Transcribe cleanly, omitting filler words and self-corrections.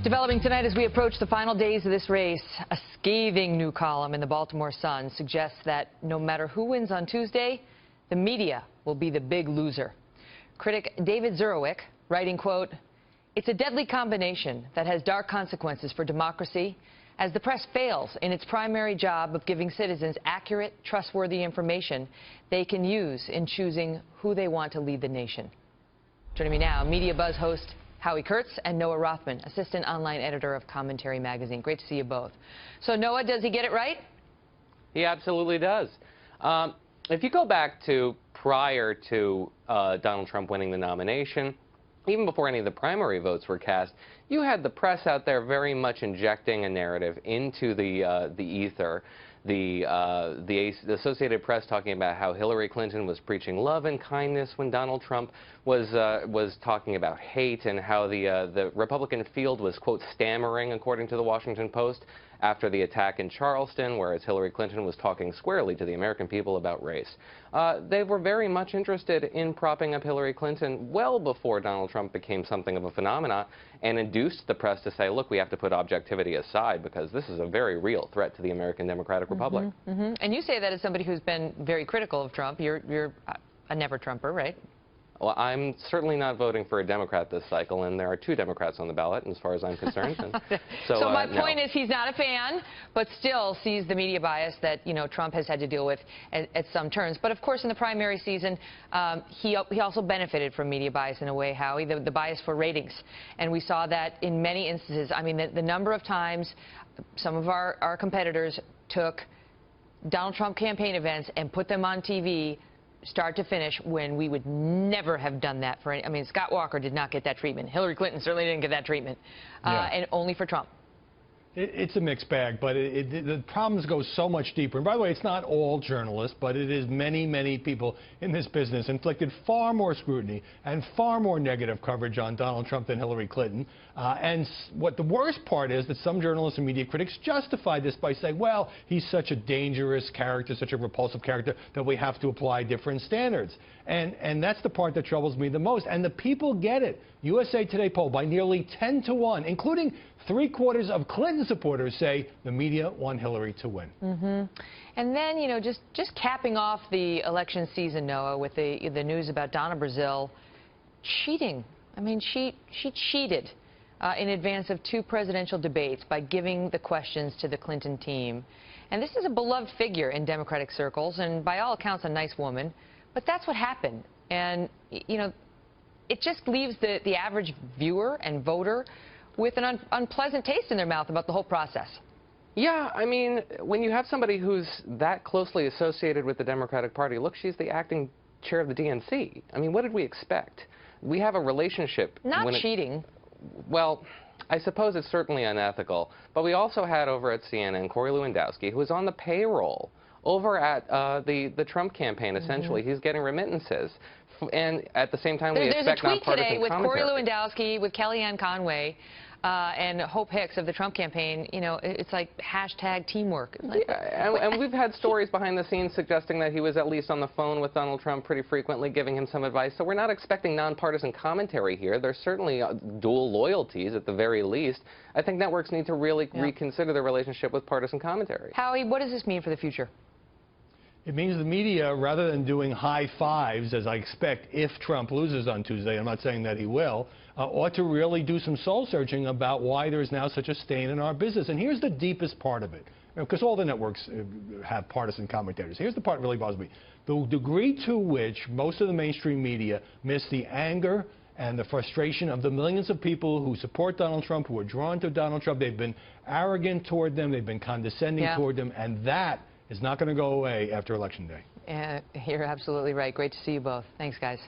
Developing tonight as we approach the final days of this race, a scathing new column in the Baltimore Sun suggests that no matter who wins on Tuesday, the media will be the big loser. Critic David Zurawik writing, quote, "It's a deadly combination that has dark consequences for democracy as the press fails in its primary job of giving citizens accurate, trustworthy information they can use in choosing who they want to lead the nation." Joining me now, Media Buzz host Howie Kurtz and Noah Rothman, assistant online editor of Commentary Magazine. Great to see you both. So, Noah, does he get it right? He absolutely does. If you go back to prior to Donald Trump winning the nomination, even before any of the primary votes were cast, you had the press out there very much injecting a narrative into the ether. The Associated Press talking about how Hillary Clinton was preaching love and kindness when Donald Trump was talking about hate, and how the Republican field was, quote, stammering, according to the Washington Post, after the attack in Charleston, whereas Hillary Clinton was talking squarely to the American people about race. They were very much interested in propping up Hillary Clinton well before Donald Trump became something of a phenomenon, and induced the press to say, look, we have to put objectivity aside because this is a very real threat to the American Democratic Republic. And you say that as somebody who's been very critical of Trump. You're a never-Trumper, right? Well, I'm certainly not voting for a Democrat this cycle, and there are 2 Democrats on the ballot, as far as I'm concerned. So my point is he's not a fan, but still sees the media bias that, you know, Trump has had to deal with at some turns. But, of course, in the primary season, he also benefited from media bias in a way, Howie, the bias for ratings. And we saw that in many instances. I mean, the number of times some of our competitors took Donald Trump campaign events and put them on TV start to finish, when we would never have done that for any. I mean, Scott Walker did not get that treatment. Hillary Clinton certainly didn't get that treatment. And only for Trump. It's a mixed bag, but the problems go so much deeper. And by the way, it's not all journalists, but it is many, many people in this business inflicted far more scrutiny and far more negative coverage on Donald Trump than Hillary Clinton. And what the worst part is that some journalists and media critics justify this by saying, well, he's such a dangerous character, such a repulsive character, that we have to apply different standards. And that's the part that troubles me the most. And the people get it. USA Today poll by nearly 10 to 1, including 3/4 of Clinton supporters say the media want Hillary to win. And then, you know, just capping off the election season, Noah, with the news about Donna Brazile cheating. I mean, she cheated in advance of 2 presidential debates by giving the questions to the Clinton team. And this is a beloved figure in Democratic circles, and by all accounts a nice woman. But that's what happened. And, you know, it just leaves the average viewer and voter with an unpleasant taste in their mouth about the whole process. Yeah, I mean, when you have somebody who's that closely associated with the Democratic Party, look, she's the acting chair of the DNC. I mean, what did we expect? We have a relationship. Not cheating. Well, I suppose it's certainly unethical. But we also had over at CNN Corey Lewandowski, who was on the payroll over at the Trump campaign, essentially. He's getting remittances. And at the same time, we expect nonpartisan commentary. There's a tweet today with Corey Lewandowski, with Kellyanne Conway, and Hope Hicks of the Trump campaign. You know, it's like hashtag teamwork. Yeah, and we've had stories behind the scenes suggesting that he was at least on the phone with Donald Trump pretty frequently, giving him some advice. So we're not expecting nonpartisan commentary here. There's certainly dual loyalties at the very least. I think networks need to really reconsider their relationship with partisan commentary. Howie, what does this mean for the future? It means the media, rather than doing high fives, as I expect if Trump loses on Tuesday, I'm not saying that he will, ought to really do some soul-searching about why there is now such a stain in our business. And here's the deepest part of it, because all the networks have partisan commentators. Here's the part that really bothers me. The degree to which most of the mainstream media miss the anger and the frustration of the millions of people who support Donald Trump, who are drawn to Donald Trump. They've been arrogant toward them. They've been condescending toward them. And that is not going to go away after Election Day. You're absolutely right. Great to see you both. Thanks, guys.